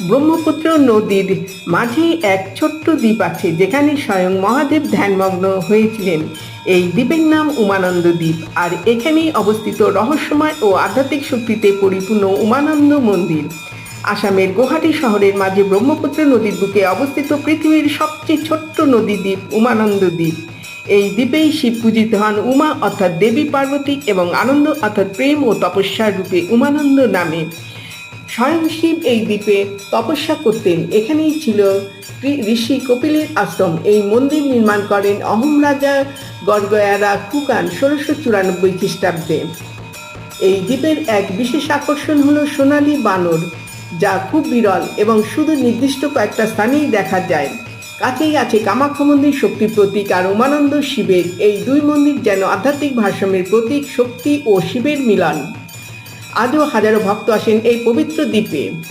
ব্রহ্মপুত্র নদীর মাঝে এক ছোট্ট দ্বীপ আছে যেখানে স্বয়ং মহাদেব ধ্যানমগ্ন হয়েছিলেন। এই দ্বীপের নাম উমানন্দ দ্বীপ, আর এখানেই অবস্থিত রহস্যময় ও আধ্যাত্মিক শক্তিতে পরিপূর্ণ উমানন্দ মন্দির। আসামের গুয়াহাটি শহরের মাঝে ব্রহ্মপুত্র নদীর বুকে অবস্থিত পৃথিবীর সবচেয়ে ছোট্ট নদী দ্বীপ উমানন্দ দ্বীপ। এই দ্বীপেই শিব পূজিত হন উমা অর্থাৎ দেবী পার্বতী এবং আনন্দ অর্থাৎ প্রেম ও তপস্যার রূপে উমানন্দ নামে। স্বয়ং শিব এই দ্বীপে তপস্যা করতেন। এখানেই ছিল ঋষি কপিলের আশ্রম। এই মন্দির নির্মাণ করেন অহোম রাজা গড়গয়ারা কুকান 1694 খ্রিস্টাব্দে। এই দ্বীপের এক বিশেষ আকর্ষণ হলো সোনালী বানর, যা খুব বিরল এবং শুধু নির্দিষ্ট কয়েকটা স্থানেই দেখা যায়। কাছেই আছে কামাখ্যা মন্দির, শক্তির প্রতীক, আর উমানন্দ শিবের। এই দুই মন্দির যেন আধ্যাত্মিক ভারসাম্যের প্রতীক, শক্তি ও শিবের মিলন। আজও হাজারো ভক্ত আসেন এই পবিত্র দ্বীপে।